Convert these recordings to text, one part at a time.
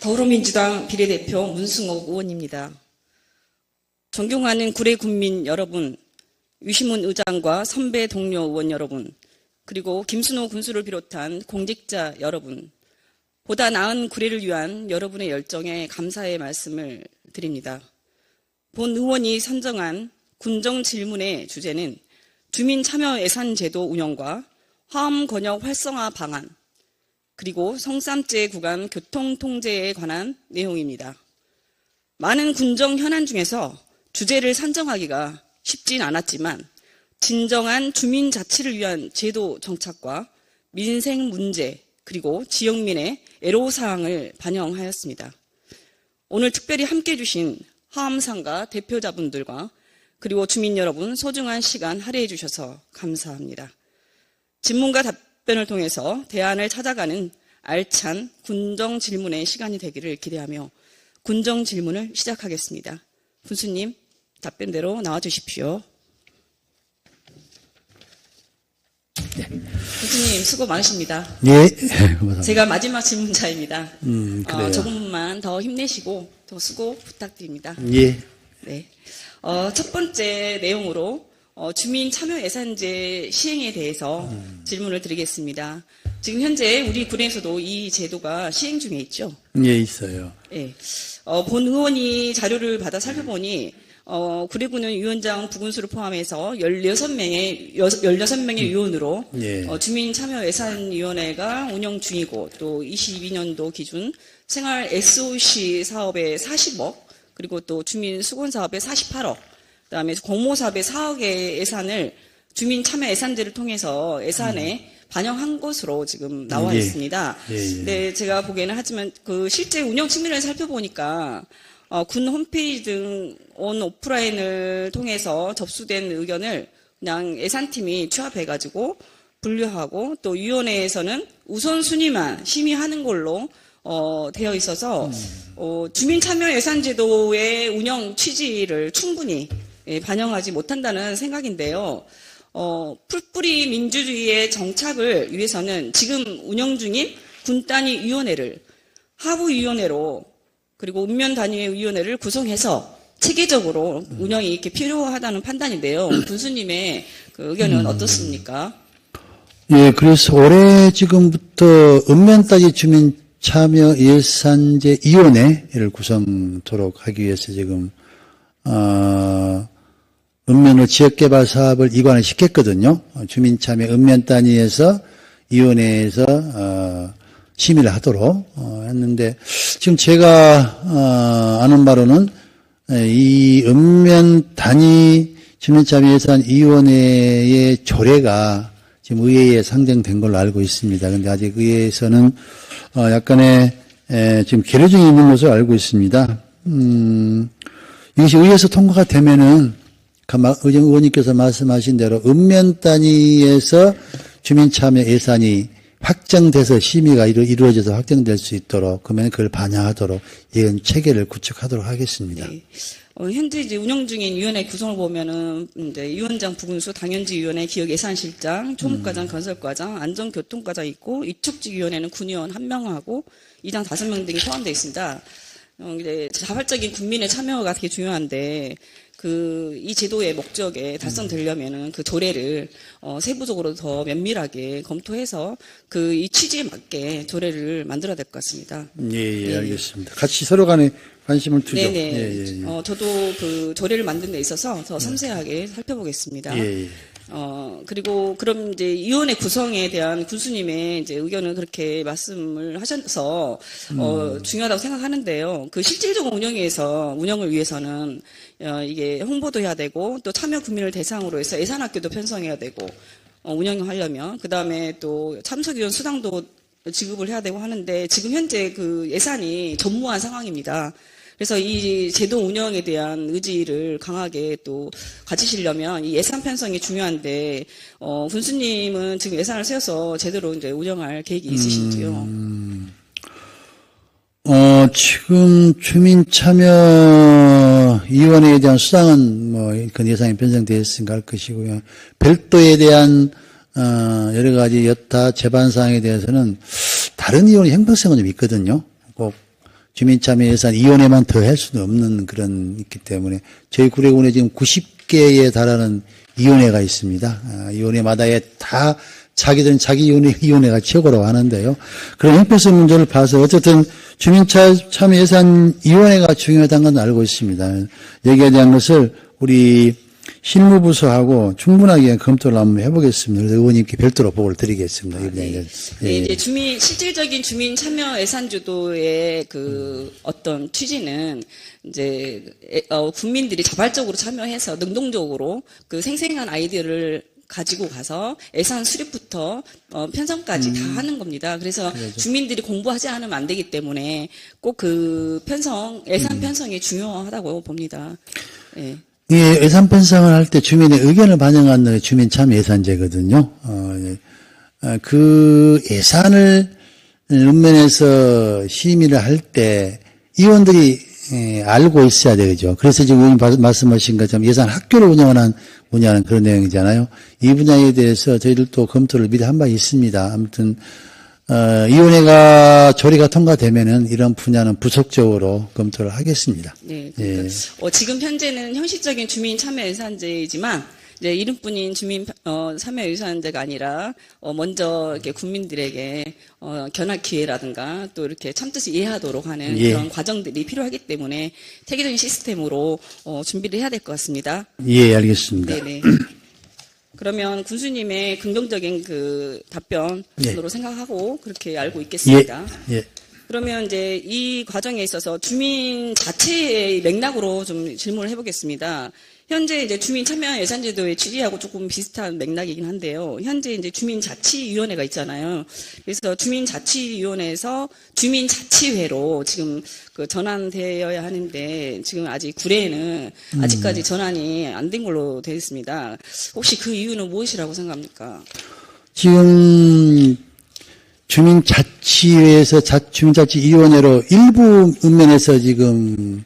더불어민주당 비례대표 문승옥 의원입니다. 존경하는 구례 군민 여러분, 유시문 의장과 선배 동료 의원 여러분, 그리고 김순호 군수를 비롯한 공직자 여러분, 보다 나은 구례를 위한 여러분의 열정에 감사의 말씀을 드립니다. 본 의원이 선정한 군정 질문의 주제는 주민 참여 예산 제도 운영과 화엄 권역 활성화 방안, 그리고 성삼재 구간 교통 통제에 관한 내용입니다. 많은 군정 현안 중에서 주제를 선정하기가 쉽진 않았지만 진정한 주민 자치를 위한 제도 정착과 민생 문제 그리고 지역민의 애로사항을 반영하였습니다. 오늘 특별히 함께해 주신 화엄상가 대표자분들과 그리고 주민 여러분 소중한 시간 할애해 주셔서 감사합니다. 질문과 답변을 통해서 대안을 찾아가는 알찬 군정 질문의 시간이 되기를 기대하며 군정 질문을 시작하겠습니다. 군수님, 답변대로 나와주십시오. 네. 군수님, 수고 많으십니다. 예, 감사합니다. 제가 마지막 질문자입니다. 그래요. 조금만 더 힘내시고 더 수고 부탁드립니다. 예. 네. 첫 번째 내용으로 주민 참여 예산제 시행에 대해서 질문을 드리겠습니다. 지금 현재 우리 군에서도 이 제도가 시행 중에 있죠? 예, 있어요. 네. 본 의원이 자료를 받아 살펴보니 구례군은 위원장 부군수를 포함해서 16명의 위원으로 예. 주민참여예산위원회가 운영 중이고 또 22년도 기준 생활 SOC 사업에 40억 그리고 또 주민수건사업에 48억 그다음에 공모사업에 4억의 예산을 주민참여예산제를 통해서 예산에 반영한 것으로 지금 나와 예. 있습니다. 예. 네, 제가 보기에는 하지만 그 실제 운영 측면을 살펴보니까 군 홈페이지 등 온 오프라인을 통해서 접수된 의견을 그냥 예산팀이 취합해가지고 분류하고 또 위원회에서는 우선순위만 심의하는 걸로 되어 있어서 주민참여예산제도의 운영 취지를 충분히 반영하지 못한다는 생각인데요. 풀뿌리 민주주의의 정착을 위해서는 지금 운영 중인 군단위위원회를 하부위원회로 그리고 읍면단위의 위원회를 구성해서 체계적으로 운영이 이렇게 필요하다는 판단인데요. 군수님의 그 의견은 어떻습니까? 예, 그래서 올해 지금부터 읍면단위 주민 참여 예산제 위원회를 구성토록 하기 위해서 지금 읍면로 지역개발 사업을 이관을 시켰거든요. 주민 참여 읍면 단위에서 위원회에서 심의를 하도록 했는데 지금 제가 아는 바로는 이 읍면 단위 주민참여예산위원회의 조례가 지금 의회에 상정된 걸로 알고 있습니다. 그런데 아직 의회에서는 약간의 지금 계류 중에 있는 것으로 알고 있습니다. 이것이 의회에서 통과가 되면은 의정 의원님께서 말씀하신 대로 읍면 단위에서 주민참여 예산이 확정돼서 심의가 이루어져서 확정될 수 있도록 그러면 그걸 반영하도록 이런 체계를 구축하도록 하겠습니다. 네. 현재 이제 운영 중인 위원회 구성을 보면은 이제 위원장 부군수, 당연지위원회, 기획예산실장, 총무과장, 건설과장, 안전교통과장 있고 위촉직위원회는 군의원 1명하고 이장 5명 등이 포함되어 있습니다. 이제 자발적인 국민의 참여가 되게 중요한데 이 제도의 목적에 달성되려면은 그 조례를 세부적으로 더 면밀하게 검토해서 이 취지에 맞게 조례를 만들어야 될 것 같습니다. 예, 네. 알겠습니다. 같이 서로 간에 관심을 두죠. 네네. 예. 저도 그 조례를 만드는 데 있어서 더 섬세하게 살펴보겠습니다. 예. 그리고 그럼 이제 위원회 구성에 대한 군수님의 이제 의견을 그렇게 말씀을 하셔서 중요하다고 생각하는데요. 그 실질적 운영을 위해서는 이게 홍보도 해야 되고 또 참여 국민을 대상으로 해서 예산학교도 편성해야 되고 운영하려면 그 다음에 또 참석위원 수당도 지급을 해야 되고 하는데 지금 현재 그 예산이 전무한 상황입니다. 그래서 이 제도 운영에 대한 의지를 강하게 또 가지시려면 이 예산 편성이 중요한데 군수님은 지금 예산을 세워서 제대로 이제 운영할 계획이 있으신지요? 지금 주민참여위원회에 대한 수당은 그 예산이 편성되어 있으니까 할 것이고요. 별도에 대한 여러 가지 여타 재반 사항에 대해서는 다른 위원회 형평성은 좀 있거든요. 꼭 주민참여예산위원회만 더 할 수는 없는 그런 있기 때문에 저희 구례군에 지금 90개에 달하는 위원회가 있습니다. 위원회마다에 다 자기들은 자기 위원회가 최고라고 하는데요. 그런 형평성 문제를 봐서 어쨌든 주민참여예산위원회가 중요하다는 건 알고 있습니다. 여기에 대한 것을 우리 실무부서하고 충분하게 검토를 한번 해보겠습니다. 그래서 의원님께 별도로 보고를 드리겠습니다. 네. 네, 이제 실질적인 주민 참여 예산 주도의 그 어떤 취지는 이제 국민들이 자발적으로 참여해서 능동적으로 그 생생한 아이디어를 가지고 가서 예산 수립부터 편성까지 다 하는 겁니다. 그래서 그렇죠. 주민들이 공부하지 않으면 안 되기 때문에 꼭 그 예산 편성이 중요하다고 봅니다. 네. 예, 예산 편성을 할 때 주민의 의견을 반영하는 주민참여예산제거든요. 그 예산을 읍면에서 심의를 할 때 의원들이 알고 있어야 되죠. 그래서 지금 의원님 말씀하신 것처럼 예산 학교를 운영하는 그런 내용이잖아요. 이 분야에 대해서 저희들도 검토를 미리 한 바 있습니다. 아무튼 위원회가 조례가 통과되면은 이런 분야는 부속적으로 검토를 하겠습니다. 네. 그러니까 지금 현재는 형식적인 주민 참여 예산제이지만 이제 이름뿐인 주민 참여 예산제가 아니라 먼저 이렇게 국민들에게 견학 기회라든가 또 이렇게 참뜻을 이해하도록 하는 그런 과정들이 필요하기 때문에 체계적인 시스템으로 준비를 해야 될 것 같습니다. 예, 알겠습니다. 네네. 그러면 군수님의 긍정적인 그 답변으로 생각하고 그렇게 알고 있겠습니다. 예. 그러면 이제 이 과정에 있어서 주민 자체의 맥락으로 좀 질문을 해보겠습니다. 현재 이제 주민 참여 예산제도의 취지하고 조금 비슷한 맥락이긴 한데요. 현재 이제 주민자치위원회가 있잖아요. 그래서 주민자치위원회에서 주민자치회로 지금 그 전환되어야 하는데 지금 아직 구례에는 아직까지 전환이 안 된 걸로 되어 있습니다. 혹시 그 이유는 무엇이라고 생각합니까? 지금 주민자치회에서 주민자치위원회로 일부 읍면에서 지금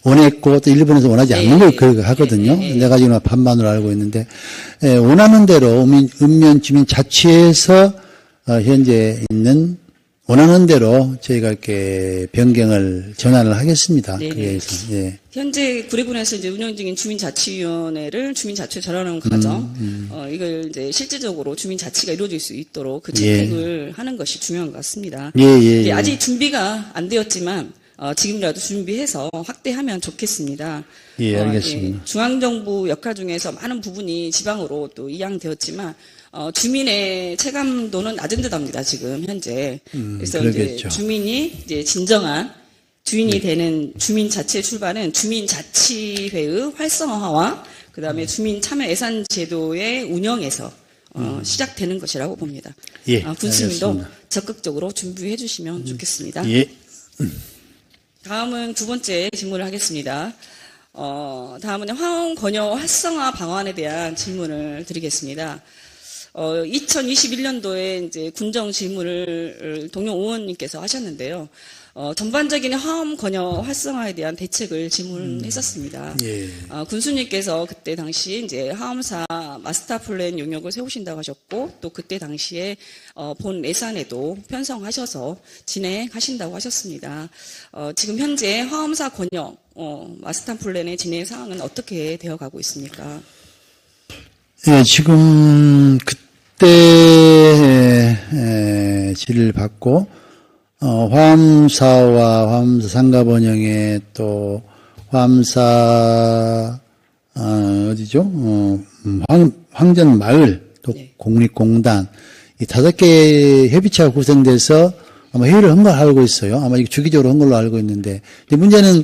원했고 또 일본에서 원하지 않는 걸 그렇게 하거든요. 내가 지금 반반으로 알고 있는데 원하는 대로 읍면 주민자치회에서 현재 있는 원하는 대로 저희가 이렇게 변경을 전환을 하겠습니다. 그래서 현재 구례군에서 이제 운영 중인 주민자치위원회를 주민자치회 전환하는 과정, 이걸 이제 실질적으로 주민자치가 이루어질 수 있도록 그 채택을 하는 것이 중요한 것 같습니다. 아직 준비가 안 되었지만 지금이라도 준비해서 확대하면 좋겠습니다. 예, 알겠습니다. 중앙정부 역할 중에서 많은 부분이 지방으로 또 이양되었지만 주민의 체감도는 낮은 듯합니다. 지금 현재. 그래서 그러겠죠. 이제 주민이 이제 진정한 주인이 되는 주민자치의 출발은 주민자치회의 활성화와 그다음에 주민참여예산제도의 운영에서 시작되는 것이라고 봅니다. 군수님도 알겠습니다. 적극적으로 준비해 주시면 좋겠습니다. 다음은 두 번째 질문을 하겠습니다. 다음은 화원 권여 활성화 방안에 대한 질문을 드리겠습니다. 2021년도에 이제 군정 질문을 동료 의원님께서 하셨는데요. 전반적인 화엄 권여 활성화에 대한 대책을 질문했었습니다. 군수님께서 그때 당시 이제 화엄사 마스터 플랜 용역을 세우신다고 하셨고 또 그때 당시에 본 예산에도 편성하셔서 진행하신다고 하셨습니다. 지금 현재 화엄사 권여 마스터 플랜의 진행 상황은 어떻게 되어가고 있습니까? 지금 그때 질의를 받고 화엄사와 화엄사 상가번영에 또 화엄사 어디죠? 황전마을 또 국립공단 이 5개 협의체가 구성돼서 아마 회의를 한 걸 알고 있어요. 아마 이거 주기적으로 한 걸로 알고 있는데 문제는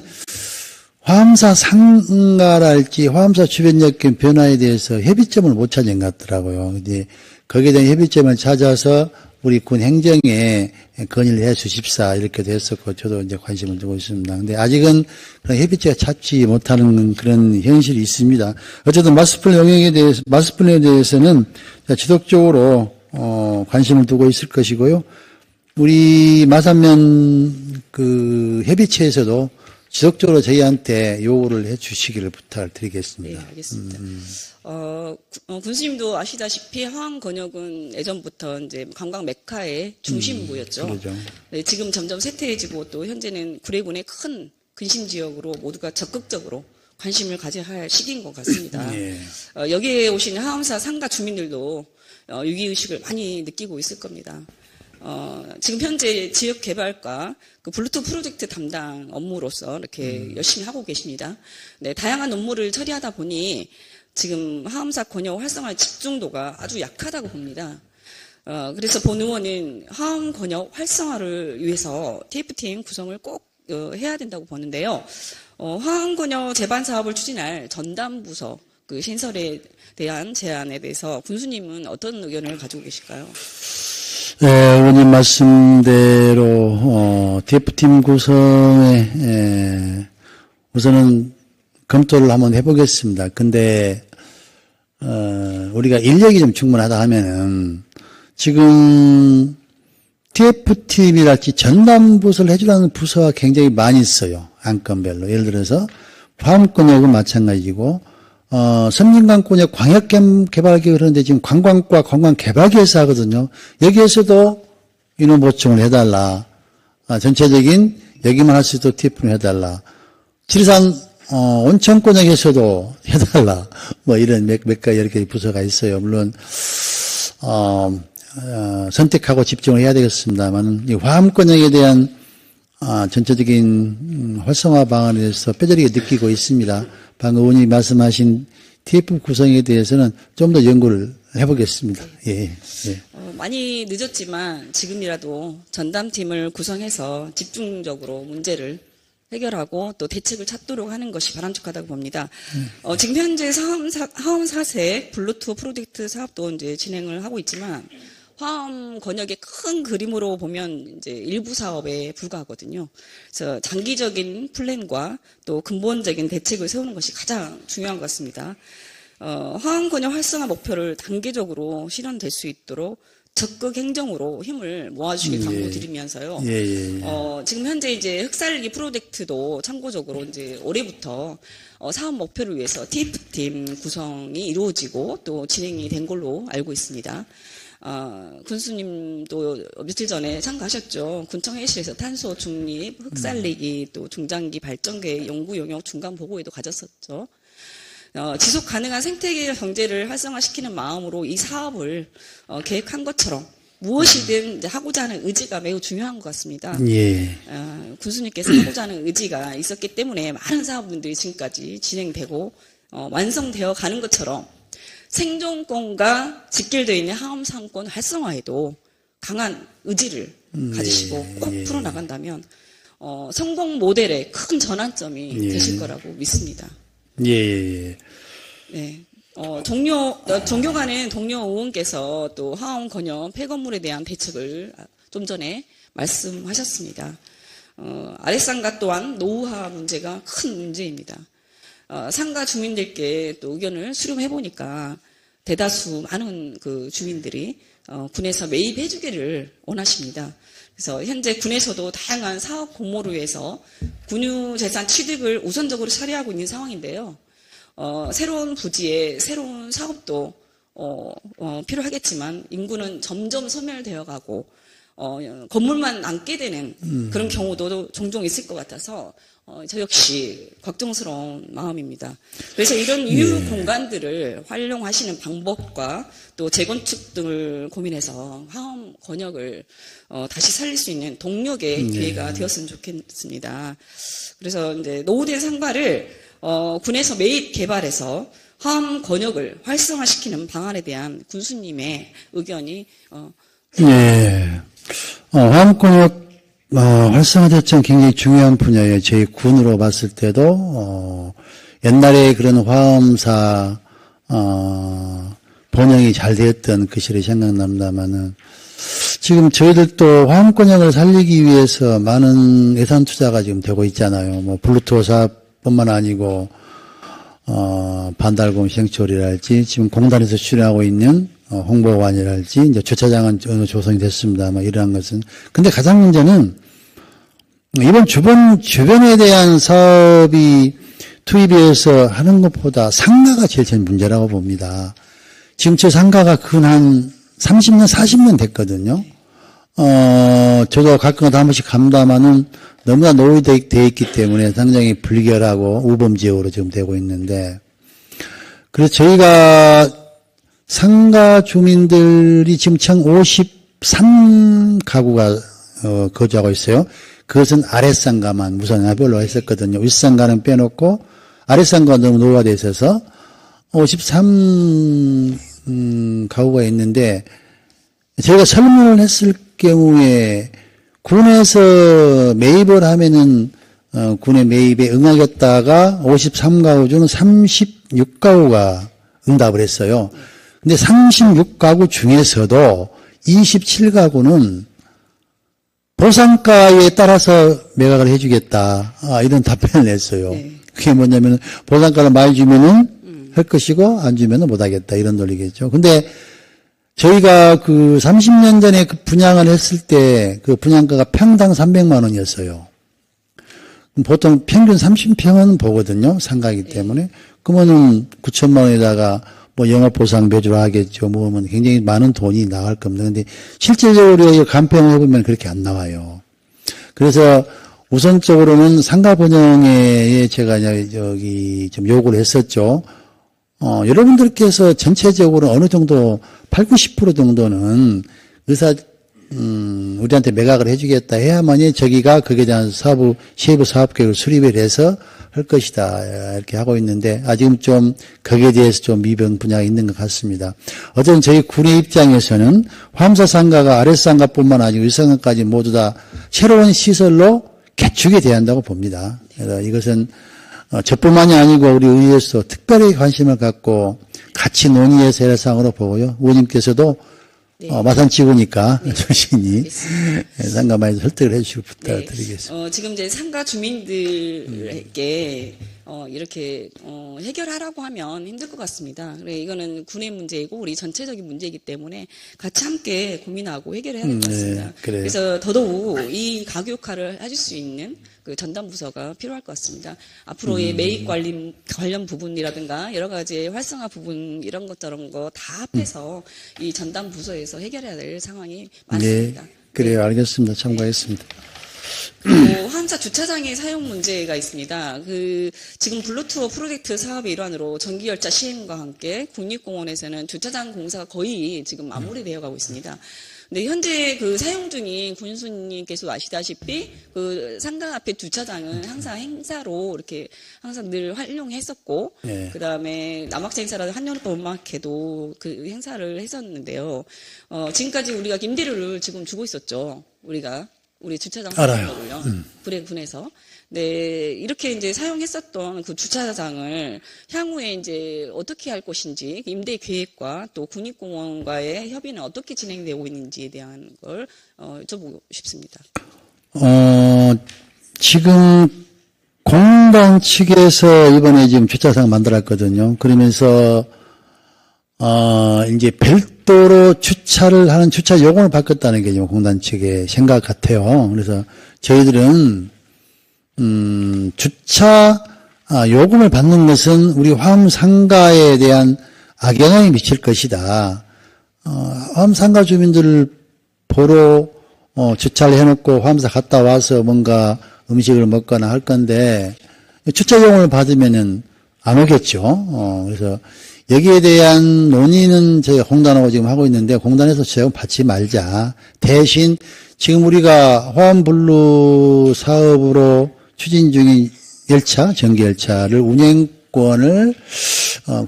화엄사 상가랄지 화엄사 주변역 변화에 대해서 협의점을 못 찾은 것 같더라고요. 이제 거기에 대한 협의점을 찾아서 우리 군 행정에 건의를 해 주십사 이렇게 됐었고 저도 이제 관심을 두고 있습니다. 근데 아직은 그런 협의체가 찾지 못하는 그런 현실이 있습니다. 어쨌든 마스터플랜에 대해서는 지속적으로 관심을 두고 있을 것이고요. 우리 마산면 그 협의체에서도 지속적으로 저희한테 요구를 해 주시기를 부탁을 드리겠습니다. 네, 알겠습니다. 군수님도 아시다시피 하암 권역은 예전부터 이제 관광 메카의 중심부였죠. 그러죠. 네, 지금 점점 쇠퇴해지고 또 현재는 구례군의 큰 근심 지역으로 모두가 적극적으로 관심을 가져야 할 시기인 것 같습니다. 예. 여기에 오신 하암사 상가 주민들도 위기의식을 많이 느끼고 있을 겁니다. 지금 현재 지역 개발과 그 블루투 프로젝트 담당 업무로서 이렇게 열심히 하고 계십니다. 네, 다양한 업무를 처리하다 보니 지금 하암사 권역 활성화 집중도가 아주 약하다고 봅니다. 그래서 본 의원은 하암 권역 활성화를 위해서 TF팀 구성을 꼭 해야 된다고 보는데요. 하암 권역 제반 사업을 추진할 전담부서 그 신설에 대한 제안에 대해서 군수님은 어떤 의견을 가지고 계실까요? 네, 의원님 말씀대로 TF팀 구성에 우선은 검토를 한번 해보겠습니다. 근데 우리가 인력이 좀 충분하다 하면은 지금 TF팀이랄지 전담부서를 해주라는 부서가 굉장히 많이 있어요. 안건별로. 예를 들어서 화암권역은 마찬가지고 섬진강권역 광역개발계획을 하는데 지금 관광과 관광개발계에서 하거든요. 여기에서도 인원 보충을 해달라. 전체적인 여기만 할 수 있도록 TF를 해달라. 지리산 온천권역에서도 해달라. 뭐 이런 몇 가지 여러 개의 부서가 있어요. 물론 선택하고 집중을 해야 되겠습니다만 이 화암권역에 대한 전체적인 활성화 방안에 대해서 뼈저리게 느끼고 있습니다. 방금 의원님이 말씀하신 TF 구성에 대해서는 좀 더 연구를 해보겠습니다. 예, 예. 많이 늦었지만 지금이라도 전담팀을 구성해서 집중적으로 문제를 해결하고 또 대책을 찾도록 하는 것이 바람직하다고 봅니다. 지금 현재 하암 4세 블루투 프로젝트 사업도 이제 진행을 하고 있지만 화암 권역의 큰 그림으로 보면 이제 일부 사업에 불과하거든요. 그래서 장기적인 플랜과 또 근본적인 대책을 세우는 것이 가장 중요한 것 같습니다. 화암 권역 활성화 목표를 단계적으로 실현될 수 있도록 적극 행정으로 힘을 모아주시길 당부드리면서요. 지금 현재 이제 흑살기 프로젝트도 참고적으로 이제 올해부터 사업 목표를 위해서 TF팀 구성이 이루어지고 또 진행이 된 걸로 알고 있습니다. 군수님도 며칠 전에 참가하셨죠. 군청회의실에서 탄소 중립, 흑살리기, 또 중장기 발전계획 연구 용역 중간 보고회도 가졌었죠. 지속 가능한 생태계 경제를 활성화시키는 마음으로 이 사업을 계획한 것처럼 무엇이든 이제 하고자 하는 의지가 매우 중요한 것 같습니다. 군수님께서 하고자 하는 의지가 있었기 때문에 많은 사업분들이 지금까지 진행되고 완성되어 가는 것처럼 생존권과 직결되어 있는 하암 상권 활성화에도 강한 의지를 가지시고 꼭 풀어나간다면 성공 모델의 큰 전환점이 되실 거라고 믿습니다. 네. 존경하는 동료 의원께서 또 하암 권역 폐건물에 대한 대책을 좀 전에 말씀하셨습니다. 아랫상가 또한 노후화 문제가 큰 문제입니다. 상가 주민들께 또 의견을 수렴해 보니까 대다수 많은 그 주민들이 군에서 매입해주기를 원하십니다. 그래서 현재 군에서도 다양한 사업 공모를 위해서 군유재산 취득을 우선적으로 처리하고 있는 상황인데요. 새로운 부지에 새로운 사업도 필요하겠지만 인구는 점점 소멸되어 가고 건물만 남게 되는 그런 경우도 종종 있을 것 같아서 저 역시 걱정스러운 마음입니다. 그래서 이런 유휴 공간들을 활용하시는 방법과 또 재건축 등을 고민해서 화암 권역을 다시 살릴 수 있는 동력의 기회가 되었으면 좋겠습니다. 그래서 이제 노후된 상가를 군에서 매입 개발해서 화암 권역을 활성화시키는 방안에 대한 군수님의 의견이 화암 권역 활성화 대책 굉장히 중요한 분야예요. 저희 군으로 봤을 때도 옛날에 그런 화암사 번영이 잘 되었던 그 시절이 생각납니다만은 지금 저희들도 화암 권역을 살리기 위해서 많은 예산 투자가 지금 되고 있잖아요. 뭐 블루투 사업뿐만 아니고 반달곰 시행처리랄지 지금 공단에서 추진하고 있는 홍보관이랄지 이제 주차장은 어느 조성이 됐습니다. 뭐 이러한 것은 근데 가장 문제는 이번 주변에 대한 사업이 투입해서 하는 것보다 상가가 제일 전 문제라고 봅니다. 지금 저 상가가 근 한 30년, 40년 됐거든요. 저도 가끔가다 한 번씩 감담하는 너무나 노후되어 있기 때문에 상당히 불결하고 우범지역으로 지금 되고 있는데, 그래서 저희가 상가 주민들이 지금 총 53가구가 거주하고 있어요. 그것은 아랫상가만 무상야별로 했었거든요. 윗상가는 빼놓고 아랫상가가 너무 노후화되어 있어서 53가구가 있는데, 저희가 설문을 했을 경우에 군에서 매입을 하면은 군의 매입에 응하겠다가 53가구 중 36가구가 응답을 했어요. 근데 36가구 중에서도 27가구는 보상가에 따라서 매각을 해주겠다. 이런 답변을 냈어요. 네. 그게 뭐냐면 보상가를 많이 주면은 할 것이고 안 주면은 못 하겠다. 이런 논리겠죠. 근데 저희가 그 30년 전에 그 분양을 했을 때 그 분양가가 평당 300만 원이었어요. 보통 평균 30평은 보거든요. 상가이기 때문에. 그러면은 9천만 원에다가 뭐 영업보상 배주를 하겠죠. 뭐 굉장히 많은 돈이 나갈 겁니다. 근데 실질적으로 간평을 해보면 그렇게 안 나와요. 그래서 우선적으로는 상가 번영에 제가 저기 좀 요구를 했었죠. 여러분들께서 전체적으로 어느 정도 80, 90% 정도는 우리한테 매각을 해주겠다 해야만이 저기가 거기에 대한 세부 사업계획을 수립을 해서 할 것이다. 이렇게 하고 있는데, 아직은 좀 거기에 대해서 좀 미변 분야가 있는 것 같습니다. 어쨌든 저희 군의 입장에서는 화엄사상가가 아랫상가뿐만 아니고 윗상가까지 모두 다 새로운 시설로 개축이 돼야 한다고 봅니다. 그래서 이것은 저뿐만이 아니고 우리 의회에서 특별히 관심을 갖고 같이 논의해서 해상으로 보고요. 의원님께서도 네. 마산지구니까 네. 조신히 상가마에서 설득을 해주시고 부탁드리겠습니다. 네. 지금 이제 상가 주민들에게 이렇게 해결하라고 하면 힘들 것 같습니다. 그래 이거는 군의 문제이고 우리 전체적인 문제이기 때문에 같이 함께 고민하고 해결해야 될 것 같습니다. 네, 그래요. 그래서 더더욱 이 가구 역할을 해줄 수 있는 그 전담 부서가 필요할 것 같습니다. 앞으로의 매입 관련 부분이라든가 여러 가지 활성화 부분 이런 것처럼 거 다 합해서 이 전담 부서에서 해결해야 될 상황이 많습니다. 네, 그래요. 알겠습니다. 참고하겠습니다. 그리고 화엄사 주차장의 사용 문제가 있습니다. 지금 블루투어 프로젝트 사업의 일환으로 전기열차 시행과 함께 국립공원에서는 주차장 공사가 거의 지금 마무리되어 가고 있습니다. 근데 현재 그 사용 중인 군수님께서 아시다시피 그 상가 앞에 주차장은 항상 행사로 이렇게 항상 늘 활용했었고, 네. 그 다음에 남학생 행사라도 한여름방학회도 그 행사를 했었는데요. 지금까지 우리가 임대료를 지금 주고 있었죠. 우리 주차장 사용료를요. 군에서. 네, 이렇게 이제 사용했었던 그 주차장을 향후에 이제 어떻게 할 것인지, 임대 계획과 또 국립공원과의 협의는 어떻게 진행되고 있는지에 대한 걸 여쭤보고 싶습니다. 지금 공단 측에서 이번에 지금 주차장 만들었거든요. 그러면서 이제 별도로 주차를 하는 주차 요금을 받겠다는 게 지금 공단 측의 생각 같아요. 그래서 저희들은 주차 요금을 받는 것은 우리 화엄상가에 대한 악영향이 미칠 것이다. 화엄상가 주민들을 보러 주차를 해놓고 화엄사 갔다 와서 뭔가 음식을 먹거나 할 건데 주차 요금을 받으면은 안 오겠죠. 그래서 여기에 대한 논의는 저희가 공단하고 지금 하고 있는데 공단에서 주차요금 받지 말자. 대신 지금 우리가 화엄블루 사업으로 추진 중인 열차, 전기열차를 운행권을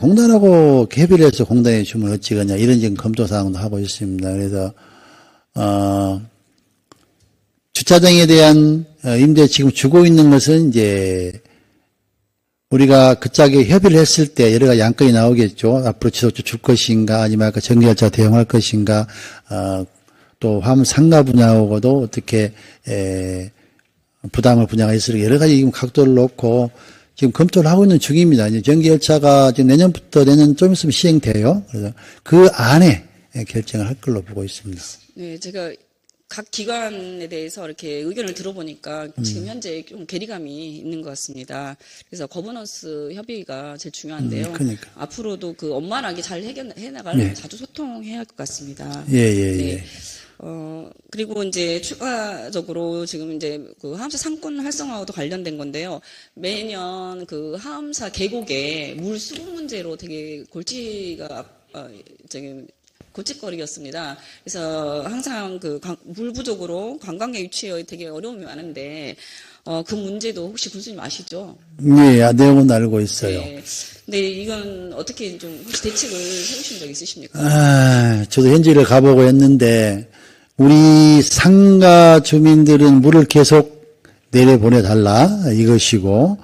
공단하고 협의를 해서 공단에 주면 어찌겠냐 이런 지금 검토 사항도 하고 있습니다. 그래서 주차장에 대한 임대 지금 주고 있는 것은 이제 우리가 그 짝에 협의를 했을 때 여러 가지 양건이 나오겠죠. 앞으로 지속적으로 줄 것인가 아니면 아까 전기열차 대응할 것인가 또 화엄 상가 분야하고도 어떻게 부담을 분야가 있으니까 여러 가지 지금 각도를 놓고 지금 검토를 하고 있는 중입니다. 이제 전기열차가 지금 내년부터 내년 좀 있으면 시행돼요. 그래서 그 안에 결정을 할 걸로 보고 있습니다. 네, 제가 각 기관에 대해서 이렇게 의견을 들어보니까 지금 현재 좀 괴리감이 있는 것 같습니다. 그래서 거버넌스 협의가 제일 중요한데요. 그러니까. 앞으로도 그 원만하게 잘 해나가려면 예. 자주 소통해야 할 것 같습니다. 예, 예, 네. 예. 그리고 이제 추가적으로 지금 이제 그 하암사 상권 활성화와도 관련된 건데요. 매년 그 하암사 계곡에 물 수급 문제로 되게 골칫거리였습니다. 그래서 항상 물 부족으로 관광객 유치에 되게 어려움이 많은데, 그 문제도 혹시 군수님 아시죠? 예, 내용은 알고 있어요. 네. 근데 이건 어떻게 좀 혹시 대책을 세우신 적 있으십니까? 저도 현지를 가보고 했는데, 우리 상가 주민들은 물을 계속 내려보내달라, 이것이고,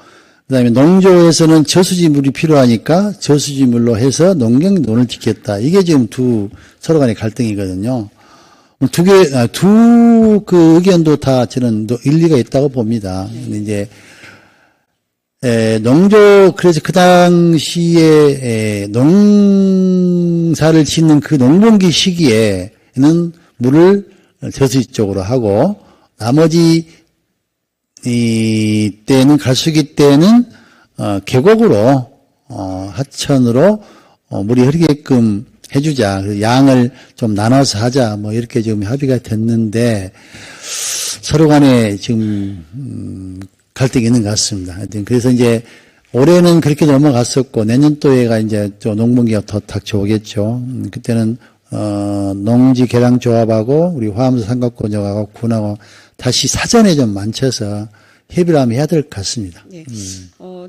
그 다음에 농조에서는 저수지 물이 필요하니까 저수지 물로 해서 농경논을 짓겠다. 이게 지금 서로 간의 갈등이거든요. 그 의견도 다 저는 일리가 있다고 봅니다. 근데 이제, 그래서 그 당시에, 농사를 짓는 그 농번기 시기에는 물을 저수지 쪽으로 하고, 나머지, 때는, 갈수기 때는, 계곡으로, 하천으로, 물이 흐르게끔 해주자. 양을 좀 나눠서 하자. 뭐, 이렇게 지금 합의가 됐는데, 서로 간에 지금, 갈등이 있는 것 같습니다. 하여튼 그래서 이제, 올해는 그렇게 넘어갔었고, 내년도에가 이제 또 농번기가 더 닥쳐오겠죠. 그때는, 농지 개량 조합하고, 우리 화암사 삼각권역하고 군하고 다시 사전에 좀 만쳐서 협의를 하면 해야 될 것 같습니다. 네.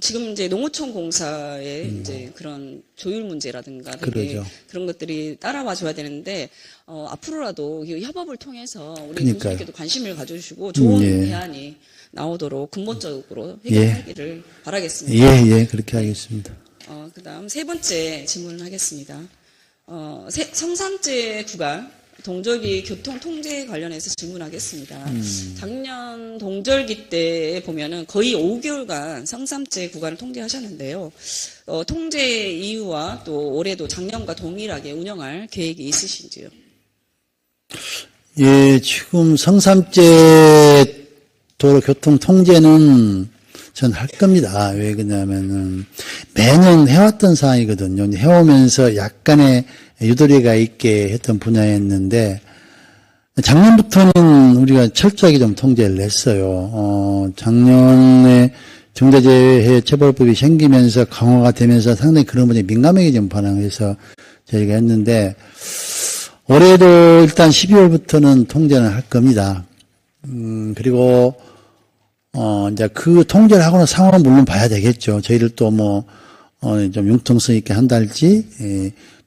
지금 이제 농어촌 공사의 이제 그런 조율 문제라든가 되게 그러죠. 그런 것들이 따라와 줘야 되는데, 앞으로라도 이 협업을 통해서 우리 그러니까요. 군수님께도 관심을 가져주시고 좋은 예. 대안이 나오도록 근본적으로 예. 해결하기를 바라겠습니다. 예, 그렇게 하겠습니다. 그 다음 세 번째 질문을 하겠습니다. 성삼재 구간 동절기 교통 통제 관련해서 질문하겠습니다. 작년 동절기 때 보면은 거의 5개월간 성삼재 구간을 통제하셨는데요. 통제 이유와 또 올해도 작년과 동일하게 운영할 계획이 있으신지요? 예, 지금 성삼재 도로 교통 통제는 전 할 겁니다. 왜 그러냐면은 매년 해왔던 사항이거든요. 해오면서 약간의 유도리가 있게 했던 분야였는데 작년부터는 우리가 철저하게 좀 통제를 했어요. 작년에 중대재해 처벌법이 생기면서 강화가 되면서 상당히 그런 분야에 민감하게 좀 반응해서 저희가 했는데 올해도 일단 12월부터는 통제는 할 겁니다. 그리고 이제 그 통제를 하고는 상황은 물론 봐야 되겠죠. 저희들 또 좀 융통성 있게 한달지,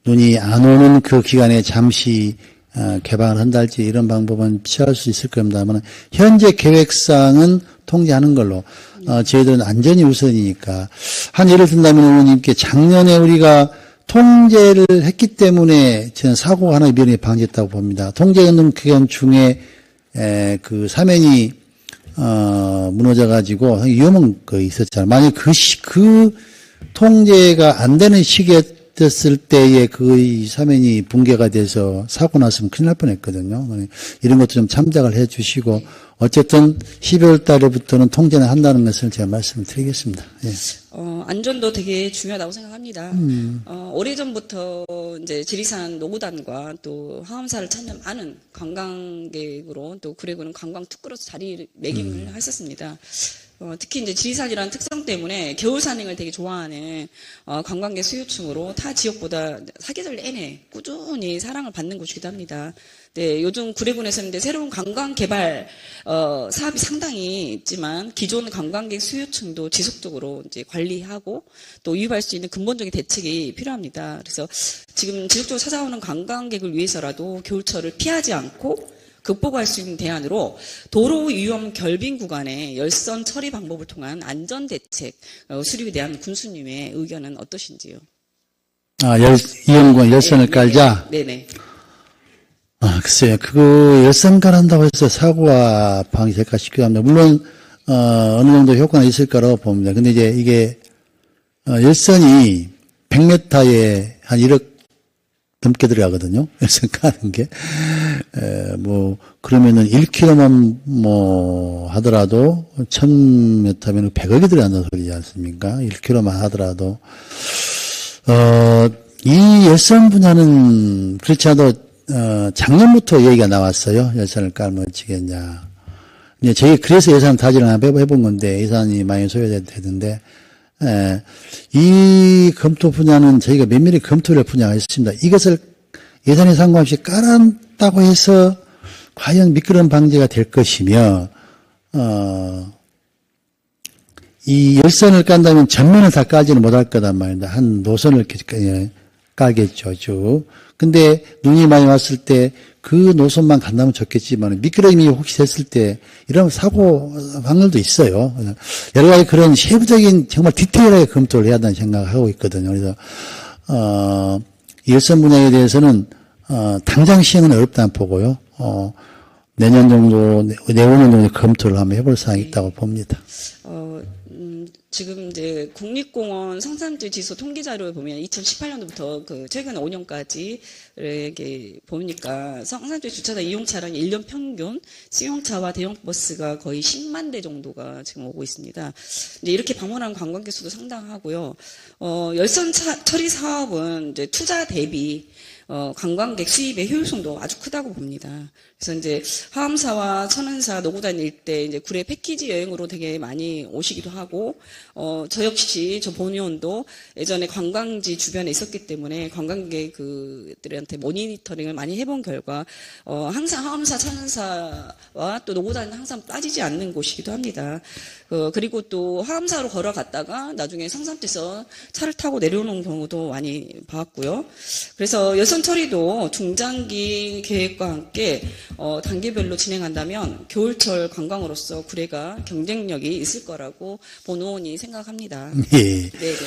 눈이 안 오는 그 기간에 잠시, 개방을 한달지 이런 방법은 취할 수 있을 겁니다만, 현재 계획상은 통제하는 걸로, 저희들은 안전이 우선이니까. 예를 든다면 의원님께 작년에 우리가 통제를 했기 때문에 저는 사고가 하나 미연에 방지했다고 봅니다. 통제운동 기간 중에, 그 사면이 무너져가지고 위험한 거 있었잖아요. 만약 그 통제가 안 되는 시기에 됐을 때에 그 사면이 붕괴가 돼서 사고 났으면 큰일 날 뻔했거든요. 이런 것도 좀 참작을 해주시고 어쨌든 12월 달에부터는 통제는 한다는 것을 제가 말씀을 드리겠습니다. 예. 안전도 되게 중요하다고 생각합니다. 오래전부터 이제 지리산 노구단과 또 하암사를 찾는 많은 관광객으로 또 그리고는 관광 특구로서 자리매김을 했었습니다. 특히 이제 지리산이라는 특성 때문에 겨울 산행을 되게 좋아하는 관광객 수요층으로 타 지역보다 사계절 내내 꾸준히 사랑을 받는 곳이기도 합니다. 네, 요즘 구례군에서는 이제 새로운 관광 개발 사업이 상당히 있지만 기존 관광객 수요층도 지속적으로 이제 관리하고 또 유입할 수 있는 근본적인 대책이 필요합니다. 그래서 지금 지속적으로 찾아오는 관광객을 위해서라도 겨울철을 피하지 않고 극복할 수 있는 대안으로 도로 위험 결빙 구간의 열선 처리 방법을 통한 안전 대책 수립에 대한 군수님의 의견은 어떠신지요? 이용권 열선을 깔자? 네네. 글쎄요. 그거 열선 깔한다고 해서 사고가 방지될까 싶기도 합니다. 물론, 어느 정도 효과는 있을 거라고 봅니다. 근데 이제 이게, 열선이 100m에 한 1억 넘게 들어가거든요. 그래서 까는 게, 그러면은 1km만 하더라도 1000m면 100억이 들어간다는 소리지 않습니까? 1km만 하더라도. 이 열선 분야는 그렇지 않아도, 작년부터 얘기가 나왔어요. 열선을 깔면 어찌겠냐. 네, 그래서 예산 타진을 한번 해본 건데, 예산이 많이 소요되는데, 이 검토 분야는 저희가 면밀히 검토를 할 분야가 있습니다. 이것을 예산에 상관없이 깔았다고 해서 과연 미끄럼 방지가 될 것이며, 이 열선을 깐다면 전면을 다 깔지는 못할 거단 말입니다. 한 노선을 깔겠죠, 쭉. 근데 눈이 많이 왔을 때 그 노선만 간다면 좋겠지만 미끄럼이 혹시 됐을 때 이런 사고 확률도 있어요. 여러 가지 그런 세부적인 정말 디테일하게 검토를 해야 한다는 생각을 하고 있거든요. 그래서 열선 분야에 대해서는 당장 시행은 어렵다는 보고요. 내년 정도, 내후년 정도 검토를 한번 해볼 사항이 있다고 봅니다. 지금 이제 국립공원 성산지 지수 통계 자료에 보면 2018년도부터 그 최근 5년까지 이렇게 보니까 성산지 주차장 이용 차량이 1년 평균 승용차와 대형 버스가 거의 10만 대 정도가 지금 오고 있습니다. 이제 이렇게 방문하는 관광객 수도 상당하고요. 열선 처리 사업은 이제 투자 대비 관광객 수입의 효율성도 아주 크다고 봅니다. 그래서 이제 하암사와 천은사, 노구단 일대 이제 구례 패키지 여행으로 되게 많이 오시기도 하고, 저 역시 저 본의원도 예전에 관광지 주변에 있었기 때문에 관광객들한테 모니터링을 많이 해본 결과, 항상 하암사, 천은사와 또 노구단은 항상 빠지지 않는 곳이기도 합니다. 그리고 또 하암사로 걸어갔다가 나중에 성산에서 차를 타고 내려오는 경우도 많이 봤고요. 그래서 열선 처리도 중장기 계획과 함께 단계별로 진행한다면 겨울철 관광으로서 구례가 경쟁력이 있을 거라고 본의원이 생각합니다. 예. 네네.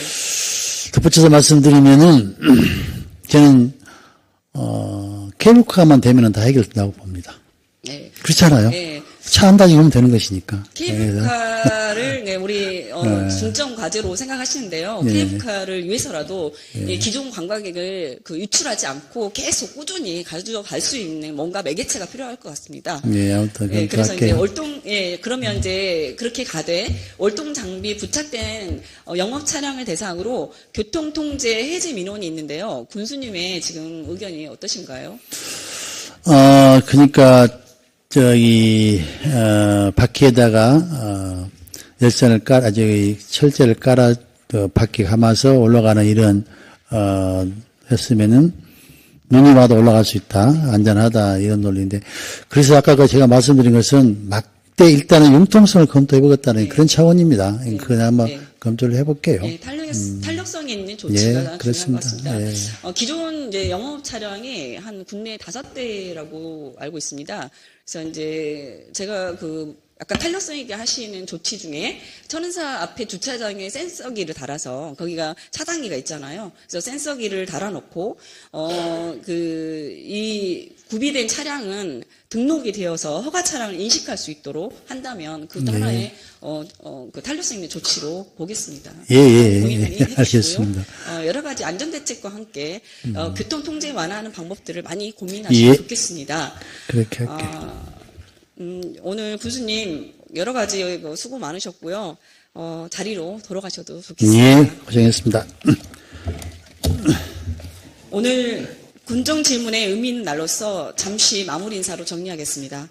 덧붙여서 말씀드리면은 저는 케이블카만 되면은 다 해결된다고 봅니다. 네. 그렇잖아요. 네. 차 한 단위 오면 되는 것이니까. 케이블카를 우리 중점 과제로 생각하시는데요. 네. 케이블카를 위해서라도 기존 관광객을 유출하지 않고 계속 꾸준히 가져갈 수 있는 뭔가 매개체가 필요할 것 같습니다. 네, 아무튼 그래서 할게요. 이제 그러면 이제 그렇게 가되 월동 장비 부착된 영업 차량을 대상으로 교통 통제 해제 민원이 있는데요. 군수님의 지금 의견이 어떠신가요? 그러니까 바퀴에다가 열선을 철제를 깔아 바퀴 감아서 올라가는 이런 했으면은 눈이 와도 올라갈 수 있다, 안전하다 이런 논리인데, 그래서 아까 제가 말씀드린 것은 막대 일단은 융통성을 검토해보겠다는 그런 차원입니다. 그건 한번 검토를 해볼게요. 탄력성이 있는 조치가 중요한 것 같습니다. 예. 기존 이제 영업 차량이 한 국내 5대라고 알고 있습니다. 그래서 이제 제가 약간 탄력성 있게 하시는 조치 중에 천은사 앞에 주차장에 센서기를 달아서 거기가 차단기가 있잖아요. 그래서 센서기를 달아놓고 이 구비된 차량은 등록이 되어서 허가 차량을 인식할 수 있도록 한다면 그것도 하나의 그 탄력성 있는 조치로 보겠습니다. 예, 알겠습니다. 여러 가지 안전대책과 함께 교통 통제 완화하는 방법들을 많이 고민하시면 좋겠습니다. 그렇게 할게요. 오늘 군수님 여러 가지 수고 많으셨고요. 자리로 돌아가셔도 좋겠습니다. 예, 고생했습니다. 오늘 군정 질문의 의미 있는 날로서 잠시 마무리 인사로 정리하겠습니다.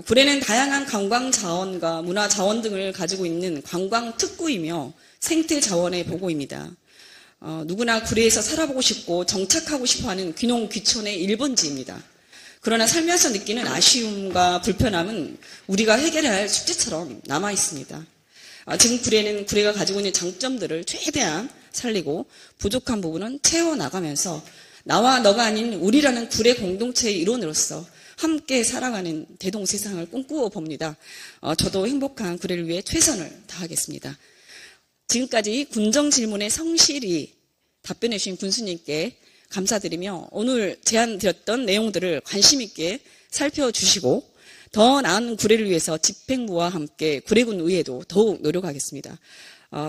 구례는 다양한 관광 자원과 문화 자원 등을 가지고 있는 관광 특구이며 생태 자원의 보고입니다. 누구나 구례에서 살아보고 싶고 정착하고 싶어하는 귀농 귀촌의 1번지입니다. 그러나 살면서 느끼는 아쉬움과 불편함은 우리가 해결해야 할 숙제처럼 남아 있습니다. 지금 구례가 가지고 있는 장점들을 최대한 살리고 부족한 부분은 채워나가면서 나와 너가 아닌 우리라는 구례 공동체의 일원으로서 함께 살아가는 대동세상을 꿈꾸어 봅니다. 저도 행복한 구례를 위해 최선을 다하겠습니다. 지금까지 군정 질문에 성실히 답변해 주신 군수님께 감사드리며 오늘 제안드렸던 내용들을 관심 있게 살펴주시고 더 나은 구례를 위해서 집행부와 함께 구례군 의회도 더욱 노력하겠습니다.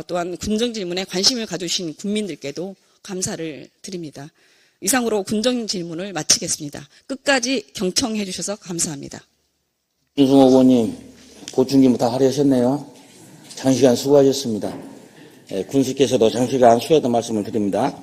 또한 군정 질문에 관심을 가져주신 국민들께도 감사를 드립니다. 이상으로 군정 질문을 마치겠습니다. 끝까지 경청해 주셔서 감사합니다. 윤승호 의원님, 보충 다 하려셨네요. 장시간 수고하셨습니다. 군수께서도 장시간 수고했던 말씀을 드립니다.